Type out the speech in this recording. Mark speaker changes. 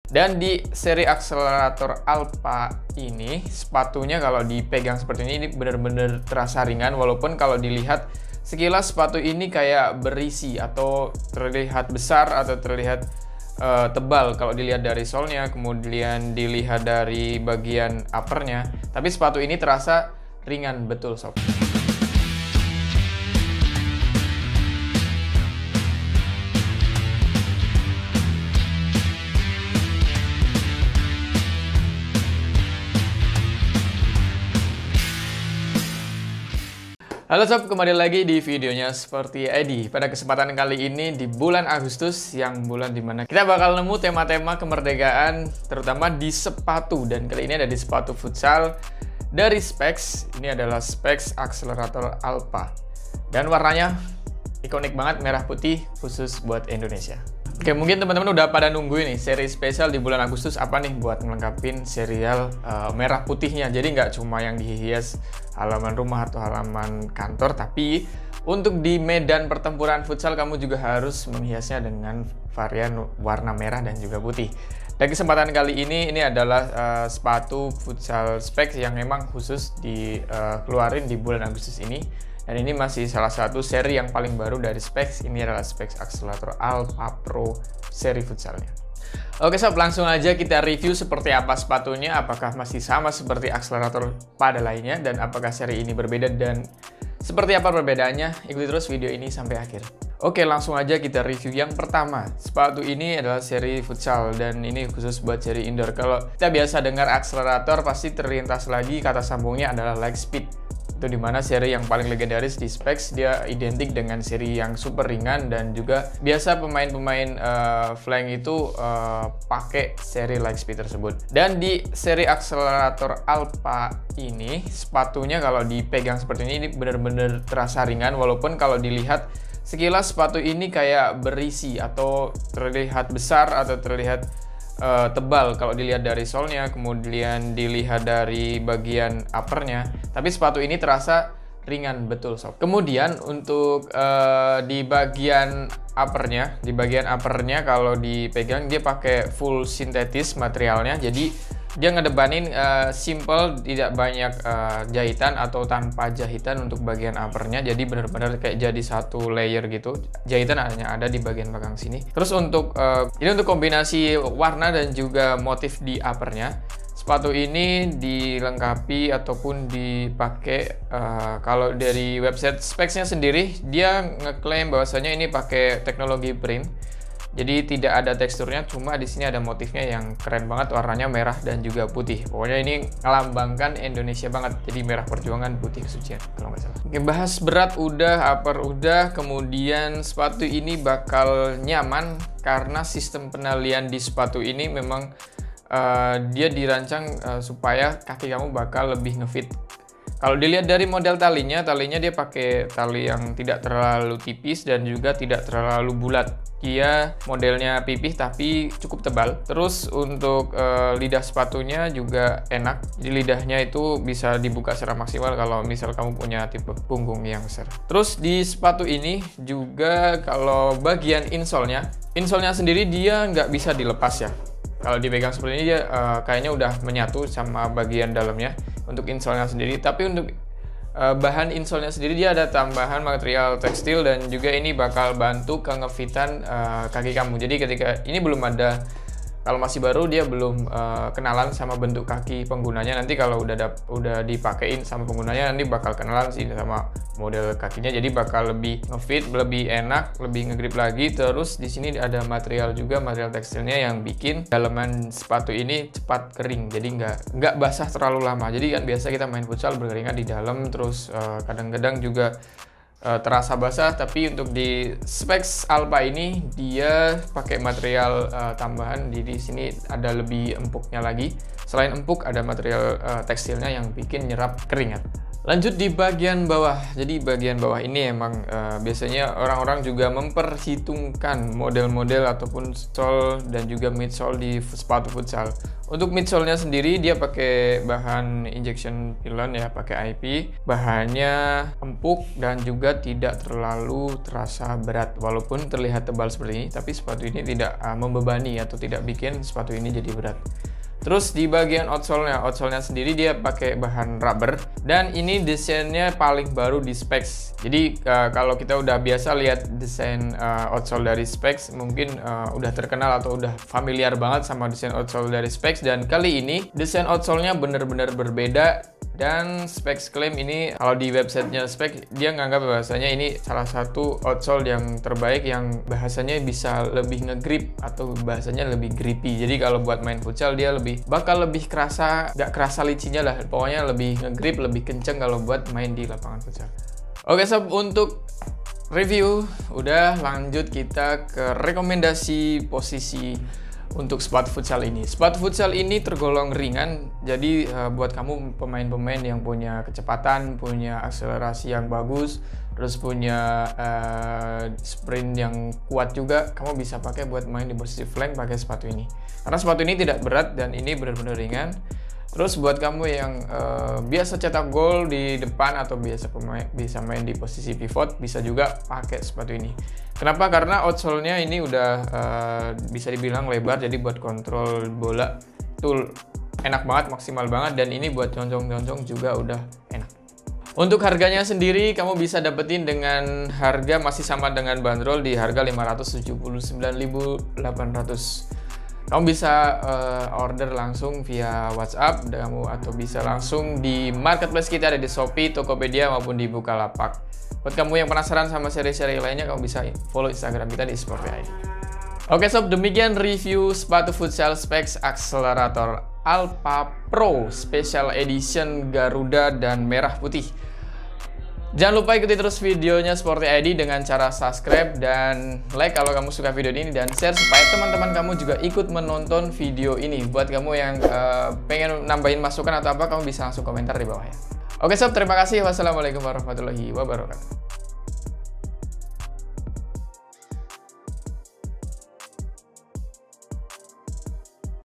Speaker 1: Dan di seri akselerator Alpha ini, sepatunya kalau dipegang seperti ini benar-benar terasa ringan, walaupun kalau dilihat sekilas sepatu ini kayak berisi atau terlihat besar atau terlihat tebal kalau dilihat dari solnya, kemudian dilihat dari bagian uppernya. Tapi sepatu ini terasa ringan betul sob. Halo sob, kembali lagi di videonya Sporty ID. Pada kesempatan kali ini di bulan Agustus, yang bulan dimana kita bakal nemu tema-tema kemerdekaan, terutama di sepatu. Dan kali ini ada di sepatu futsal dari Specs. Ini adalah Specs Accelerator Alpha. Dan warnanya ikonik banget, merah putih, khusus buat Indonesia. Oke, mungkin teman-teman udah pada nunggu ini seri spesial di bulan Agustus apa nih buat melengkapin serial merah putihnya. Jadi nggak cuma yang dihias halaman rumah atau halaman kantor, tapi untuk di medan pertempuran futsal kamu juga harus menghiasnya dengan varian warna merah dan juga putih. Dan kesempatan kali ini adalah sepatu futsal Specs yang memang khusus dikeluarin di bulan Agustus ini. Dan ini masih salah satu seri yang paling baru dari Specs. Ini adalah Specs Accelerator Alpha Pro seri futsalnya. Oke sob, langsung aja kita review seperti apa sepatunya. Apakah masih sama seperti akselerator pada lainnya, dan apakah seri ini berbeda dan seperti apa perbedaannya. Ikuti terus video ini sampai akhir. Oke, langsung aja kita review yang pertama. Sepatu ini adalah seri futsal dan ini khusus buat seri indoor. Kalau kita biasa dengar akselerator, pasti terlintas lagi kata sambungnya adalah Lightspeed. Itu dimana seri yang paling legendaris di Specs, dia identik dengan seri yang super ringan, dan juga biasa pemain-pemain flank itu pakai seri Lightspeed tersebut. Dan di seri akselerator Alpha ini, sepatunya kalau dipegang seperti ini benar-benar terasa ringan, walaupun kalau dilihat sekilas sepatu ini kayak berisi atau terlihat besar atau terlihat tebal kalau dilihat dari solnya, kemudian dilihat dari bagian uppernya. Tapi sepatu ini terasa ringan betul sob. Kemudian untuk di bagian uppernya kalau dipegang dia pakai full sintetis materialnya. Jadi dia ngedebanin simple, tidak banyak jahitan atau tanpa jahitan untuk bagian uppernya. Jadi benar-benar kayak jadi satu layer gitu. Jahitan hanya ada di bagian belakang sini. Terus untuk ini untuk kombinasi warna dan juga motif di uppernya. Sepatu ini dilengkapi ataupun dipakai kalau dari website Specs-nya sendiri, dia ngeklaim bahwasanya ini pakai teknologi print. Jadi tidak ada teksturnya, cuma di sini ada motifnya yang keren banget, warnanya merah dan juga putih. Pokoknya ini melambangkan Indonesia banget. Jadi merah perjuangan, putih kesucian kalau nggak salah. Oke, bahas berat udah, upper udah, kemudian sepatu ini bakal nyaman karena sistem penalian di sepatu ini memang dia dirancang supaya kaki kamu bakal lebih ngefit. Kalau dilihat dari model talinya dia pakai tali yang tidak terlalu tipis dan juga tidak terlalu bulat. Dia modelnya pipih tapi cukup tebal. Terus untuk lidah sepatunya juga enak. Jadi lidahnya itu bisa dibuka secara maksimal kalau misal kamu punya tipe punggung yang besar. Terus di sepatu ini juga kalau bagian insole-nya sendiri dia nggak bisa dilepas ya. Kalau dipegang seperti ini dia kayaknya udah menyatu sama bagian dalamnya untuk insole-nya sendiri. Tapi untuk bahan insole-nya sendiri dia ada tambahan material tekstil, dan juga ini bakal bantu kengefitan kaki kamu. Jadi ketika ini belum ada, kalau masih baru dia belum kenalan sama bentuk kaki penggunanya. Nanti kalau udah dipakein sama penggunanya, nanti bakal kenalan sih sama model kakinya. Jadi bakal lebih ngefit, lebih enak, lebih ngegrip lagi. Terus di sini ada material juga, material tekstilnya yang bikin dalaman sepatu ini cepat kering. Jadi nggak basah terlalu lama. Jadi kan biasa kita main futsal berkeringat di dalam, terus kadang-kadang juga terasa basah. Tapi untuk di Specs Alpha ini dia pakai material tambahan. Di sini ada lebih empuknya lagi. Selain empuk, ada material tekstilnya yang bikin nyerap keringat. Lanjut di bagian bawah. Jadi bagian bawah ini emang biasanya orang-orang juga memperhitungkan model-model ataupun sole dan juga midsole di sepatu futsal. Untuk midsole-nya sendiri dia pakai bahan injection pylon ya, pakai IP. Bahannya empuk dan juga tidak terlalu terasa berat. Walaupun terlihat tebal seperti ini, tapi sepatu ini tidak membebani atau tidak bikin sepatu ini jadi berat. Terus di bagian outsole-nya sendiri dia pakai bahan rubber dan ini desainnya paling baru di Specs. Jadi kalau kita udah biasa lihat desain outsole dari Specs, mungkin udah terkenal atau udah familiar banget sama desain outsole dari Specs, dan kali ini desain outsole-nya benar-benar berbeda. Dan Specs klaim ini, kalau di websitenya Specs, dia nganggap bahwasanya ini salah satu outsole yang terbaik yang bahasanya bisa lebih ngegrip atau bahasanya lebih grippy. Jadi kalau buat main futsal dia bakal lebih kerasa, gak kerasa licinya lah. Pokoknya lebih ngegrip, lebih kenceng kalau buat main di lapangan futsal. Oke sob, untuk review udah, lanjut kita ke rekomendasi posisi untuk sepatu futsal ini. Sepatu futsal ini tergolong ringan, jadi buat kamu pemain-pemain yang punya kecepatan, punya akselerasi yang bagus, terus punya sprint yang kuat juga, kamu bisa pakai buat main di posisi flank pakai sepatu ini. Karena sepatu ini tidak berat dan ini benar-benar ringan. Terus buat kamu yang biasa cetak gol di depan atau bisa main di posisi pivot, bisa juga pakai sepatu ini. Kenapa? Karena outsole-nya ini udah bisa dibilang lebar, jadi buat kontrol bola tuh enak banget, maksimal banget, dan ini buat conjong-conjong juga udah enak. Untuk harganya sendiri kamu bisa dapetin dengan harga masih sama dengan bandrol di harga 579.800. Kamu bisa order langsung via WhatsApp atau bisa langsung di marketplace kita, ada di Shopee, Tokopedia maupun di Bukalapak. Buat kamu yang penasaran sama seri-seri lainnya, kamu bisa follow Instagram kita di Sporty-ID. Oke sob, demikian review sepatu futsal Specs Accelerator Alpha Pro Special Edition Garuda dan merah putih. Jangan lupa ikuti terus videonya Sporty-ID dengan cara subscribe dan like kalau kamu suka video ini, dan share supaya teman-teman kamu juga ikut menonton video ini. Buat kamu yang pengen nambahin masukan atau apa, kamu bisa langsung komentar di bawah ya. Oke sob, terima kasih. Wassalamualaikum warahmatullahi wabarakatuh.